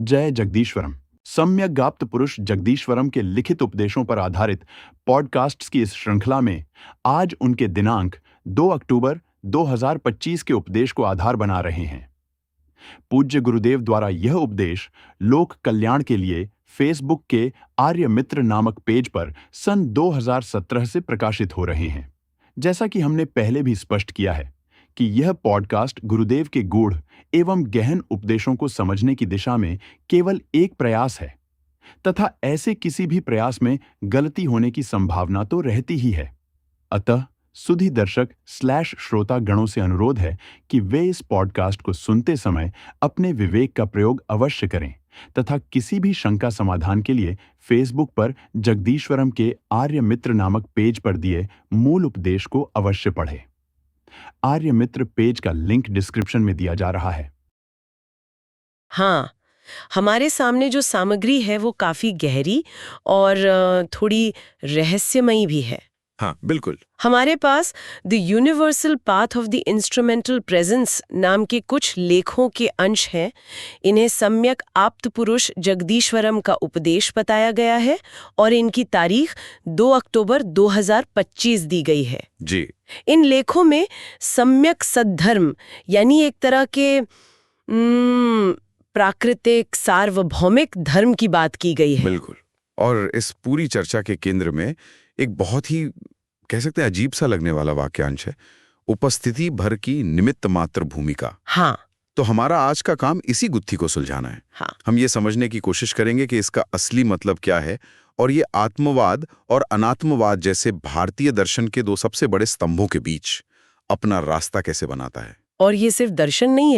जय जगदीश्वरम। सम्यक ज्ञात पुरुष जगदीश्वरम के लिखित उपदेशों पर आधारित पॉडकास्ट्स की इस श्रृंखला में आज उनके दिनांक 2 अक्टूबर 2025 के उपदेश को आधार बना रहे हैं। पूज्य गुरुदेव द्वारा यह उपदेश लोक कल्याण के लिए फेसबुक के आर्य मित्र नामक पेज पर सन 2017 से प्रकाशित हो रहे हैं। जैसा कि हमने पहले भी स्पष्ट किया है कि यह पॉडकास्ट गुरुदेव के गूढ़ एवं गहन उपदेशों को समझने की दिशा में केवल एक प्रयास है तथा ऐसे किसी भी प्रयास में गलती होने की संभावना तो रहती ही है। अतः सुधी दर्शक / श्रोता गणों से अनुरोध है कि वे इस पॉडकास्ट को सुनते समय अपने विवेक का प्रयोग अवश्य करें तथा किसी भी शंका समाधान के लिए फेसबुक पर जगदीश्वरम के आर्य मित्र नामक पेज पर दिए मूल उपदेश को अवश्य पढ़ें। आर्य मित्र पेज का लिंक डिस्क्रिप्शन में दिया जा रहा है। हाँ, हमारे सामने जो सामग्री है वो काफी गहरी और थोड़ी रहस्यमयी भी है। हाँ, बिल्कुल। हमारे पास the universal path of the instrumental presence नाम के कुछ लेखों के अंश हैं। इन्हें सम्यक आप्त पुरुष जगदीश्वरम का उपदेश बताया गया है और इनकी तारीख 2 अक्टूबर 2025 दी गई है। जी। इन लेखों में सम्यक सद्धर्म यानी एक तरह के प्राकृतिक सार्वभौमिक धर्म की बात की गई है। बिल्कुल। और इस पूरी चर्चा के केंद्र में एक बहुत ही कह सकते हैं अजीब सा लगने वाला वाक्यांश है, उपस्थिति भर की निमित्त मात्र भूमिका। हाँ। तो हमारा आज का काम इसी गुत्थी को सुलझाना है। हाँ। हम ये समझने की कोशिश करेंगे कि इसका असली मतलब क्या है और ये आत्मवाद और अनात्मवाद जैसे भारतीय दर्शन के दो सबसे बड़े स्तंभों के बीच अपना रास्ता कैसे बनाता है। और ये सिर्फ दर्शन नहीं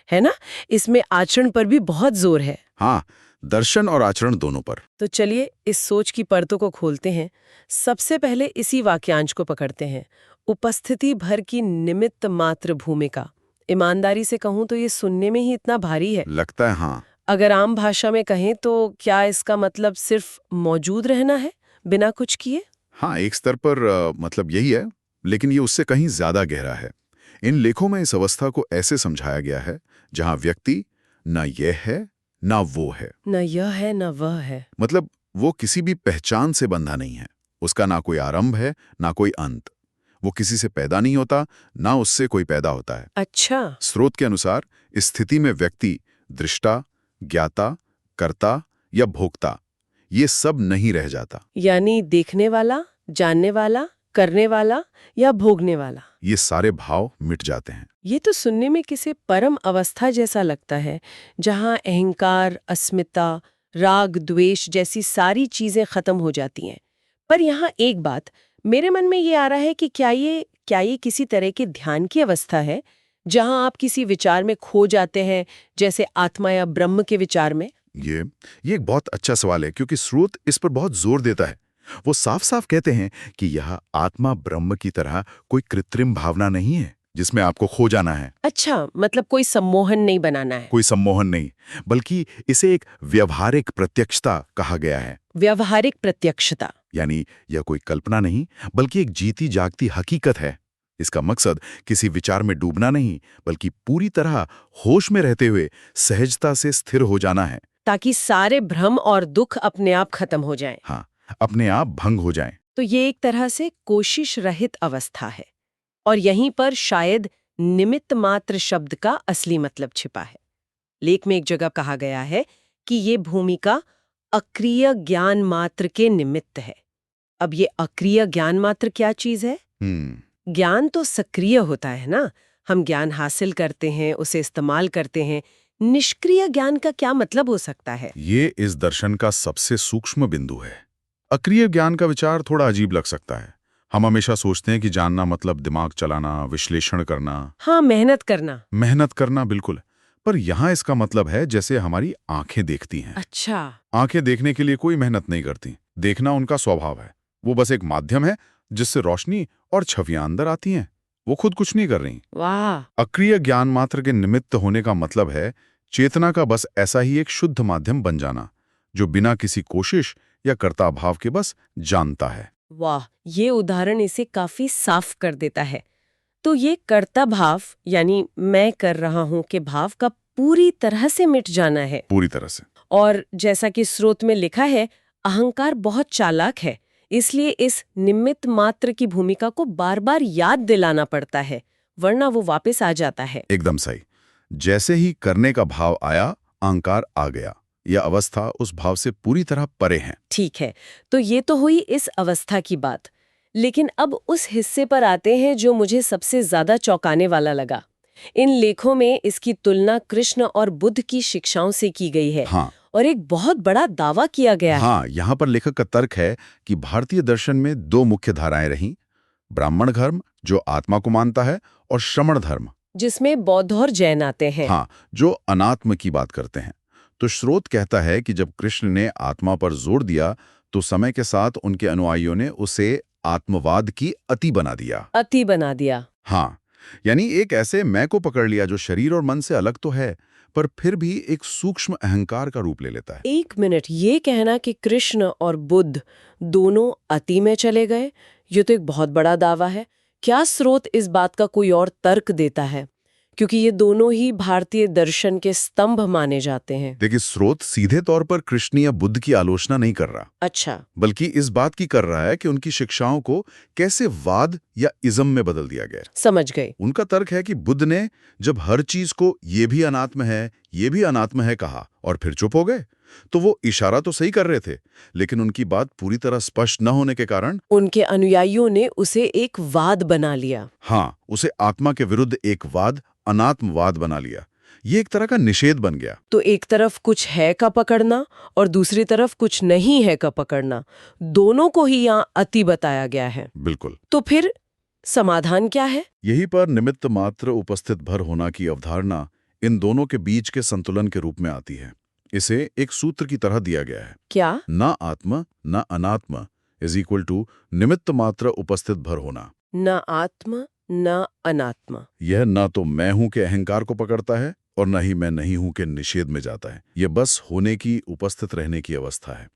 है ना? इसमें आचरण पर भी बहुत जोर है। हाँ, दर्शन और आचरण दोनों पर। तो चलिए इस सोच की परतों को खोलते हैं। सबसे पहले इसी वाक्यांश को पकड़ते हैं, उपस्थिति भर की निमित्त मात्र भूमिका। ईमानदारी से कहूं तो ये सुनने में ही इतना भारी है। लगता है हाँ। अगर आम भाषा में कहें तो क्या इसका मतलब सिर्फ मौजूद रहना है बिना कुछ किए? हाँ, एक स्तर पर मतलब यही है, लेकिन ये उससे कहीं ज्यादा गहरा है। इन लेखों में इस अवस्था को ऐसे समझाया गया है जहां व्यक्ति न यह है ना वो है, न यह है न वह है। मतलब वो किसी भी पहचान से बंधा नहीं है। उसका ना कोई आरंभ है ना कोई अंत। वो किसी से पैदा नहीं होता ना उससे कोई पैदा होता है। अच्छा। स्रोत के अनुसार इस स्थिति में व्यक्ति दृष्टा, ज्ञाता, कर्ता या भोक्ता ये सब नहीं रह जाता। यानी देखने वाला, जानने वाला, करने वाला या भोगने वाला, ये सारे भाव मिट जाते हैं। ये तो सुनने में किसी परम अवस्था जैसा लगता है जहां अहंकार, अस्मिता, राग, द्वेष जैसी सारी चीजें खत्म हो जाती हैं। पर यहाँ एक बात मेरे मन में ये आ रहा है कि क्या ये किसी तरह के ध्यान की अवस्था है जहां आप किसी विचार में खो जाते हैं, जैसे आत्मा या ब्रह्म के विचार में? ये एक बहुत अच्छा सवाल है, क्योंकि स्रोत इस पर बहुत जोर देता है। वो साफ साफ कहते हैं कि यह आत्मा ब्रह्म की तरह कोई कृत्रिम भावना नहीं है जिसमें आपको खो जाना है। अच्छा, मतलब कोई सम्मोहन नहीं बनाना है। कोई सम्मोहन नहीं, बल्कि इसे एक व्यवहारिक प्रत्यक्षता कहा गया है। व्यवहारिक प्रत्यक्षता यानी यह कोई कल्पना नहीं बल्कि एक जीती जागती हकीकत है। इसका मकसद किसी विचार में डूबना नहीं बल्कि पूरी तरह होश में रहते हुए सहजता से स्थिर हो जाना है, ताकि सारे भ्रम और दुख अपने आप खत्म हो जाएं। हाँ, अपने आप भंग हो जाएं। तो ये एक तरह से कोशिश रहित अवस्था है और यहीं पर शायद निमित्त मात्र शब्द का असली मतलब छिपा है। लेख में एक जगह कहा गया है कि ये भूमिका अक्रिय ज्ञान मात्र के निमित्त है। अब ये अक्रिय ज्ञान मात्र क्या चीज है? ज्ञान तो सक्रिय होता है ना, हम ज्ञान हासिल करते हैं, उसे इस्तेमाल करते हैं। निष्क्रिय ज्ञान का क्या मतलब हो सकता है? ये इस दर्शन का सबसे सूक्ष्म बिंदु है। अक्रिय ज्ञान का विचार थोड़ा अजीब लग सकता है। हम हमेशा सोचते हैं कि जानना मतलब दिमाग चलाना, विश्लेषण करना। हाँ, मेहनत करना बिल्कुल। पर यहाँ इसका मतलब है जैसे हमारी आंखें देखती हैं। अच्छा। आंखें देखने के लिए कोई मेहनत नहीं करती, देखना उनका स्वभाव है। वो बस एक माध्यम है जिससे रोशनी और छवियां अंदर आती हैं। वो खुद कुछ नहीं कर रही। वाह। अक्रिय ज्ञान मात्र के निमित्त होने का मतलब है चेतना का बस ऐसा ही एक शुद्ध माध्यम बन जाना जो बिना किसी कोशिश या कर्ता भाव के बस जानता है। वाह, ये उदाहरण इसे काफी साफ कर देता है। तो ये कर्ता भाव यानी मैं कर रहा हूं के भाव का पूरी तरह से मिट जाना है। पूरी तरह से। और जैसा कि स्रोत में लिखा है, अहंकार बहुत चालाक है, इसलिए इस निमित्त मात्र की भूमिका को बार बार याद दिलाना पड़ता है, वरना वो वापस आ जाता है। एकदम सही। जैसे ही करने का भाव आया, अहंकार आ गया। यह अवस्था उस भाव से पूरी तरह परे है। ठीक है, तो ये तो हुई इस अवस्था की बात। लेकिन अब उस हिस्से पर आते हैं जो मुझे सबसे ज्यादा चौंकाने वाला लगा। इन लेखों में इसकी तुलना कृष्ण और बुद्ध की शिक्षाओं से की गई है। हाँ। और एक बहुत बड़ा दावा किया गया है। हाँ, यहाँ पर लेखक का तर्क है कि भारतीय दर्शन में दो मुख्य धाराएं रहीं, ब्राह्मण धर्म जो आत्मा को मानता है, और श्रमण धर्म जिसमें बौद्ध और जैन आते हैं। हाँ, जो अनात्म की बात करते हैं। तो स्रोत कहता है कि जब कृष्ण ने आत्मा पर जोर दिया तो समय के साथ उनके अनुयायियों ने उसे आत्मवाद की अति बना दिया। अति बना दिया। हाँ, यानी एक ऐसे मैं को पकड़ लिया जो शरीर और मन से अलग तो है, पर फिर भी एक सूक्ष्म अहंकार का रूप ले लेता है। एक मिनट, ये कहना कि कृष्ण और बुद्ध दोनों अति में चले गए, ये तो एक बहुत बड़ा दावा है। क्या स्रोत इस बात का कोई और तर्क देता है? क्योंकि ये दोनों ही भारतीय दर्शन के स्तंभ माने जाते हैं। देखिए, स्रोत सीधे तौर पर कृष्ण या बुद्ध की आलोचना नहीं कर रहा, अच्छा। बल्कि इस बात की कर रहा है कि उनकी शिक्षाओं को कैसे वाद या इज्म में बदल दिया गया। समझ गए। उनका तर्क है कि बुद्ध ने जब हर चीज को ये भी अनात्म है, ये भी अनात्म है कहा और फिर चुप हो गए, तो वो इशारा तो सही कर रहे थे, लेकिन उनकी बात पूरी तरह स्पष्ट न होने के कारण उनके अनुयायियों ने उसे एक वाद बना लिया। हाँ, उसे आत्मा के विरुद्ध एक वाद, अनात्मवाद बना लिया। ये एक तरह का निषेध बन गया। तो एक तरफ कुछ है का पकड़ना और दूसरी तरफ कुछ नहीं है का पकड़ना, दोनों को ही यहाँ अति बताया गया है। बिल्कुल। तो फिर समाधान क्या है? यही पर निमित्त मात्र उपस्थित भर होना की अवधारणा इन दोनों के बीच के संतुलन के रूप में आती है। इसे एक सूत्र की तरह दिया गया है। क्या? न आत्म न अनात्म इज इक्वल टू निमित्त मात्र उपस्थित भर होना। न आत्म न अनात्मा। यह न तो मैं हूं के अहंकार को पकड़ता है और न ही मैं नहीं हूं के निषेध में जाता है। यह बस होने की, उपस्थित रहने की अवस्था है।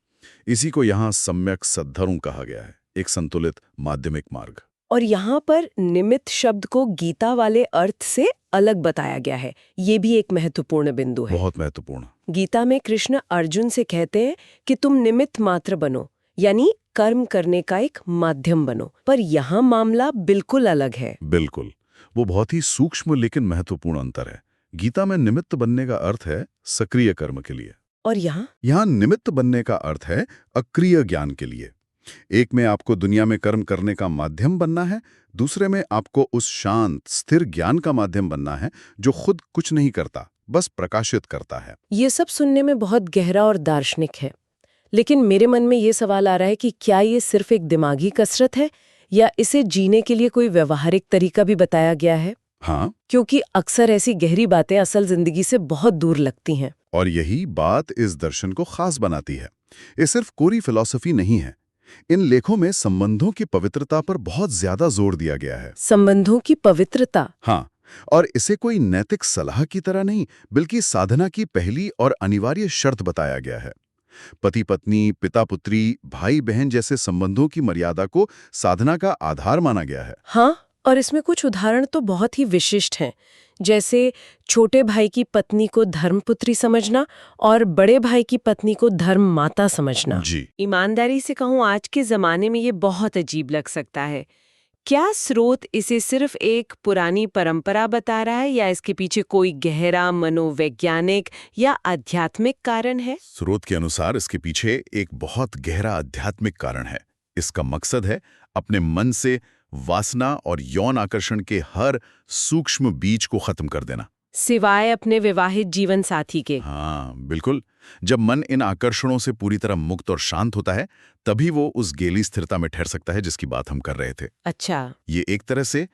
इसी को यहाँ सम्यक सद्धर्म कहा गया है, एक संतुलित माध्यमिक मार्ग। और यहाँ पर निमित्त शब्द को गीता वाले अर्थ से अलग बताया गया है। ये भी एक महत्वपूर्ण बिंदु है। बहुत महत्वपूर्ण। गीता में कृष्ण अर्जुन से कहते हैं कि तुम निमित्त मात्र बनो, यानी कर्म करने का एक माध्यम बनो। पर यहाँ मामला बिल्कुल अलग है। बिल्कुल, वो बहुत ही सूक्ष्म लेकिन महत्वपूर्ण अंतर है। गीता में निमित्त बनने का अर्थ है सक्रिय कर्म के लिए, और यहाँ निमित्त बनने का अर्थ है अक्रिय ज्ञान के लिए। एक में आपको दुनिया में कर्म करने का माध्यम बनना है, दूसरे में आपको उस शांत स्थिर ज्ञान का माध्यम बनना है जो खुद कुछ नहीं करता, बस प्रकाशित करता है। ये सब सुनने में बहुत गहरा और दार्शनिक है, लेकिन मेरे मन में ये सवाल आ रहा है कि क्या ये सिर्फ एक दिमागी कसरत है या इसे जीने के लिए कोई व्यवहारिक तरीका भी बताया गया है? हाँ, क्योंकि अक्सर ऐसी गहरी बातें असल जिंदगी से बहुत दूर लगती हैं। और यही बात इस दर्शन को खास बनाती है। ये सिर्फ कोरी फिलॉसफी नहीं है। इन लेखों में संबंधों की पवित्रता पर बहुत ज्यादा जोर दिया गया है। संबंधों की पवित्रता? हाँ, और इसे कोई नैतिक सलाह की तरह नहीं, बल्कि साधना की पहली और अनिवार्य शर्त बताया गया है। पति पत्नी, पिता पुत्री, भाई बहन जैसे संबंधों की मर्यादा को साधना का आधार माना गया है। हाँ, और इसमें कुछ उदाहरण तो बहुत ही विशिष्ट हैं, जैसे छोटे भाई की पत्नी को धर्मपुत्री समझना और बड़े भाई की पत्नी को धर्म माता समझना। जी। ईमानदारी से कहूँ, आज के जमाने में ये बहुत अजीब लग सकता है। क्या स्रोत इसे सिर्फ एक पुरानी परंपरा बता रहा है या इसके पीछे कोई गहरा मनोवैज्ञानिक या आध्यात्मिक कारण है? स्रोत के अनुसार इसके पीछे एक बहुत गहरा आध्यात्मिक कारण है। इसका मकसद है अपने मन से वासना और यौन आकर्षण के हर सूक्ष्म बीज को खत्म कर देना, सिवाय अपने विवाहित जीवन साथी के। हाँ बिल्कुल। जब मन इन आकर्षणों से पूरी तरह मुक्त और शांत होता है, तभी वो उस गेली स्थिरता में ठहर सकता है जिसकी बात हम कर रहे थे। अच्छा। ये एक तरह से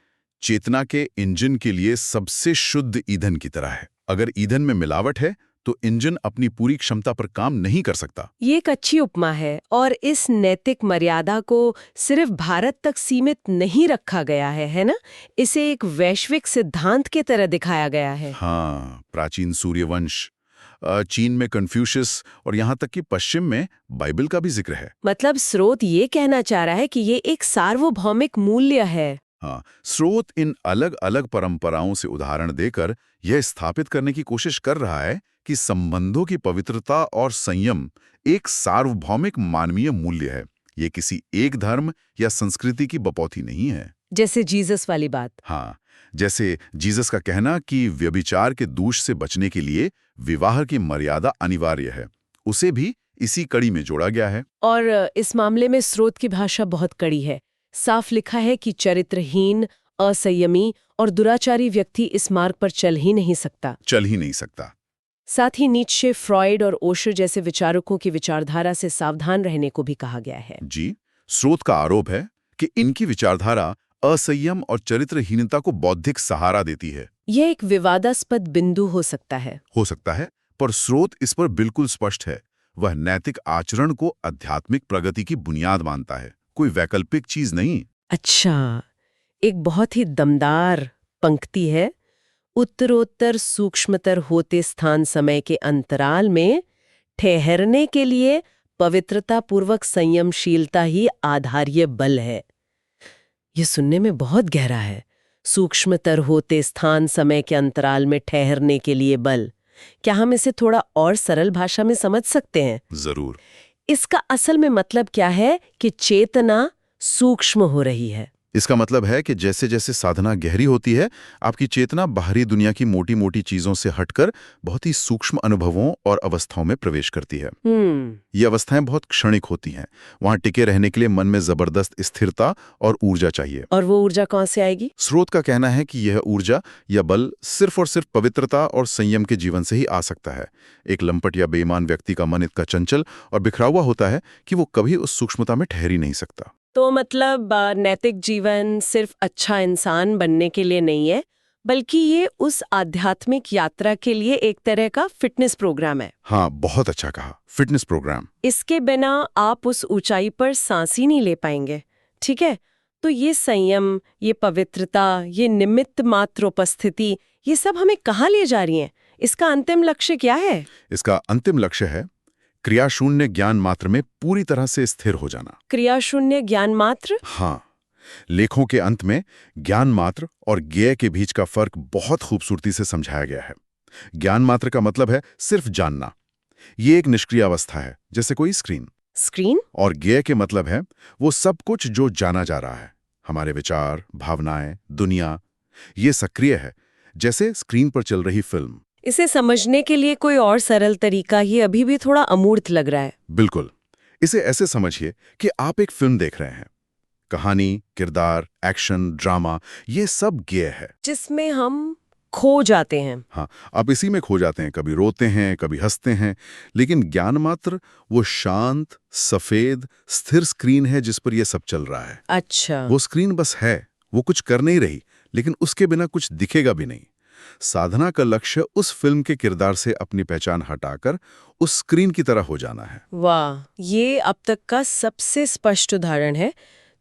चेतना के इंजन के लिए सबसे शुद्ध ईंधन की तरह है। अगर ईंधन में मिलावट है तो इंजन अपनी पूरी क्षमता पर काम नहीं कर सकता। ये एक अच्छी उपमा है, और इस नैतिक मर्यादा को सिर्फ भारत तक सीमित नहीं रखा गया है ना? इसे एक वैश्विक सिद्धांत की तरह दिखाया गया है। हाँ, प्राचीन सूर्यवंश, चीन में कन्फ्यूशियस और यहाँ तक कि पश्चिम में बाइबल का भी जिक्र है। मतलब स्रोत ये कहना चाह रहा है कि ये एक सार्वभौमिक मूल्य है। हाँ, स्रोत इन अलग अलग परंपराओं से उदाहरण देकर यह स्थापित करने की कोशिश कर रहा है कि संबंधों की पवित्रता और संयम एक सार्वभौमिक मानवीय मूल्य है। ये किसी एक धर्म या संस्कृति की बपौती नहीं है। जैसे जीसस वाली बात। हाँ, जैसे जीसस का कहना कि व्यभिचार के दोष से बचने के लिए विवाह की मर्यादा अनिवार्य है, उसे भी इसी कड़ी में जोड़ा गया है। और इस मामले में स्रोत की भाषा बहुत कड़ी है। साफ लिखा है कि चरित्रहीन, असंयमी और दुराचारी व्यक्ति इस मार्ग पर चल ही नहीं सकता। साथ ही नीत्शे, फ्रॉइड और ओशर जैसे विचारकों की विचारधारा से सावधान रहने को भी कहा गया है। जी, स्रोत का आरोप है कि इनकी विचारधारा असंयम और चरित्रहीनता को बौद्धिक सहारा देती है। यह एक विवादास्पद बिंदु हो सकता है, पर स्रोत इस पर बिल्कुल स्पष्ट है। वह नैतिक आचरण को आध्यात्मिक प्रगति की बुनियाद मानता है, कोई वैकल्पिक चीज नहीं। अच्छा, एक बहुत ही दमदार पंक्ति है। उत्तरोत्तर सूक्ष्मतर होते स्थान समय के अंतराल में ठहरने के लिए पवित्रतापूर्वक संयमशीलता ही आधार्य बल है। यह सुनने में बहुत गहरा है। सूक्ष्मतर होते स्थान समय के अंतराल में ठहरने के लिए बल। क्या हम इसे थोड़ा और सरल भाषा में समझ सकते हैं? जरूर। इसका असल में मतलब क्या है कि चेतना सूक्ष्म हो रही है। इसका मतलब है कि जैसे जैसे साधना गहरी होती है, आपकी चेतना बाहरी दुनिया की मोटी मोटी चीजों से हटकर बहुत ही सूक्ष्म अनुभवों और अवस्थाओं में प्रवेश करती है। ये अवस्थाएं बहुत क्षणिक होती हैं। वहां टिके रहने के लिए मन में जबरदस्त स्थिरता और ऊर्जा चाहिए। और वो ऊर्जा कहाँ से आएगी? स्रोत का कहना है कि यह ऊर्जा या बल सिर्फ और सिर्फ पवित्रता और संयम के जीवन से ही आ सकता है। एक लंपट या बेईमान व्यक्ति का मन इतना चंचल और बिखरा हुआ होता है कि वो कभी उस सूक्ष्मता में ठहर ही नहीं सकता। तो मतलब नैतिक जीवन सिर्फ अच्छा इंसान बनने के लिए नहीं है, बल्कि ये उस आध्यात्मिक यात्रा के लिए एक तरह का फिटनेस प्रोग्राम है। हाँ, बहुत अच्छा कहा, फिटनेस प्रोग्राम। इसके बिना आप उस ऊंचाई पर सांस ही नहीं ले पाएंगे। ठीक है, तो ये संयम, ये पवित्रता, ये निमित्त मात्र उपस्थिति, ये सब हमें कहाँ ले जा रही हैं? इसका अंतिम लक्ष्य क्या है? इसका अंतिम लक्ष्य है क्रियाशून्य ज्ञान मात्र में पूरी तरह से स्थिर हो जाना। क्रियाशून्य ज्ञान मात्र? हाँ, लेखों के अंत में ज्ञान मात्र और ज्ञेय के बीच का फर्क बहुत खूबसूरती से समझाया गया है। ज्ञान मात्र का मतलब है सिर्फ जानना। ये एक निष्क्रिय अवस्था है, जैसे कोई स्क्रीन। और ज्ञेय के मतलब है वो सब कुछ जो जाना जा रहा है, हमारे विचार, भावनाएं, दुनिया। ये सक्रिय है, जैसे स्क्रीन पर चल रही फिल्म। इसे समझने के लिए कोई और सरल तरीका? ये अभी भी थोड़ा अमूर्त लग रहा है। बिल्कुल। इसे ऐसे समझिए कि आप एक फिल्म देख रहे हैं। कहानी, किरदार, एक्शन, ड्रामा, ये सब ज्ञेय है, जिसमें हम खो जाते हैं। हाँ, आप इसी में खो जाते हैं। कभी रोते हैं, कभी हंसते हैं। लेकिन ज्ञान मात्र वो शांत, सफेद, स्थिर स्क्रीन है जिस पर यह सब चल रहा है। अच्छा। वो स्क्रीन बस है, वो कुछ कर नहीं रही, लेकिन उसके बिना कुछ दिखेगा भी नहीं। साधना का लक्ष्य उस फिल्म के किरदार से अपनी पहचान हटाकर उस स्क्रीन की तरह हो जाना है। वाह, ये अब तक का सबसे स्पष्ट उदाहरण है।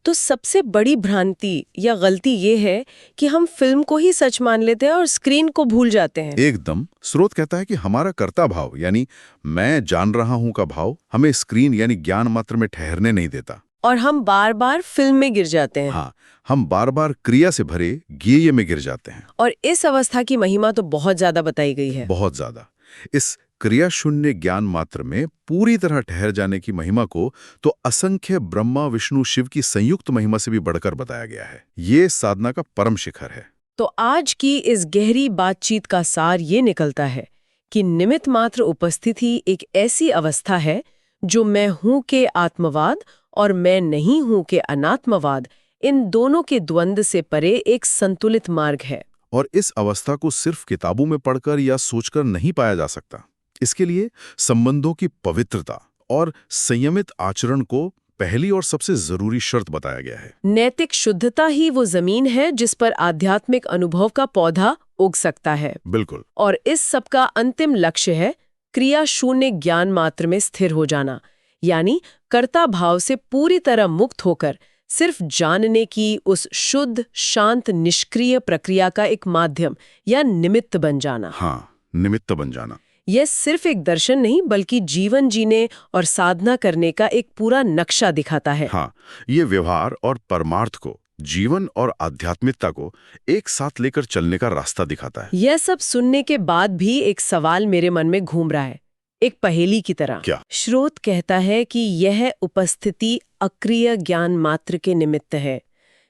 तो सबसे बड़ी भ्रांति या गलती ये है कि हम फिल्म को ही सच मान लेते हैं और स्क्रीन को भूल जाते हैं। एकदम। स्रोत कहता है कि हमारा कर्ता भाव यानी मैं जान रहा हूं का भाव हमें स्क्रीन यानी ज्ञान मात्र में ठहरने नहीं देता। और हम बार बार फिल्म में गिर जाते हैं। हाँ, हम बार बार क्रिया से भरे ज्ञेय में गिर जाते हैं। और इस अवस्था की महिमा तो बहुत ज्यादा बताई गई है। बहुत ज्यादा। इस क्रिया शून्य ज्ञान मात्र में पूरी तरह ठहर जाने की महिमा को तो असंख्य ब्रह्मा, विष्णु, शिव की संयुक्त महिमा से भी बढ़कर बताया गया है। ये साधना का परम शिखर है। तो आज की इस गहरी बातचीत का सार ये निकलता है कि निमित्त मात्र उपस्थिति एक ऐसी अवस्था है जो मैं हूं के आत्मवाद और मैं नहीं हूं के अनात्मवाद, इन दोनों के द्वंद्व से परे एक संतुलित मार्ग है। और इस अवस्था को सिर्फ किताबों में पढ़कर या सोचकर नहीं पाया जा सकता। इसके लिए संबंधों की पवित्रता और संयमित आचरण को पहली और सबसे जरूरी शर्त बताया गया है। नैतिक शुद्धता ही वो जमीन है जिस पर आध्यात्मिक अनुभव का पौधा उग सकता है। बिल्कुल। और इस सब का अंतिम लक्ष्य है क्रिया शून्य ज्ञान मात्र में स्थिर हो जाना, यानी कर्ता भाव से पूरी तरह मुक्त होकर सिर्फ जानने की उस शुद्ध, शांत, निष्क्रिय प्रक्रिया का एक माध्यम या निमित्त बन जाना। हाँ, निमित्त बन जाना। यह सिर्फ एक दर्शन नहीं बल्कि जीवन जीने और साधना करने का एक पूरा नक्शा दिखाता है। हाँ, ये व्यवहार और परमार्थ को जीवन और आध्यात्मिकता को एक साथ लेकर चलने का रास्ता दिखाता है। यह सब सुनने के बाद भी एक सवाल मेरे मन में घूम रहा है, एक पहेली की तरह। क्या? स्रोत कहता है कि यह उपस्थिति अक्रिय ज्ञान मात्र के निमित्त है,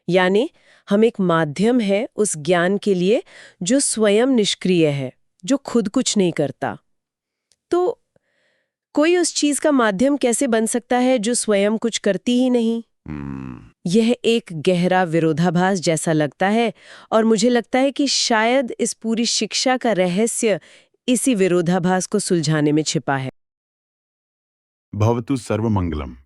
यानी हम एक माध्यम है उस ज्ञान के लिए जो स्वयं निष्क्रिय है, जो खुद कुछ नहीं करता। तो कोई उस चीज का माध्यम कैसे बन सकता है जो स्वयं कुछ करती ही नहीं? यह एक गहरा विरोधाभास जैसा लगता है, और मुझे लगता है कि शायद इस पूरी शिक्षा का रहस्य इसी विरोधाभास को सुलझाने में छिपा है। भवतु सर्वमंगलम।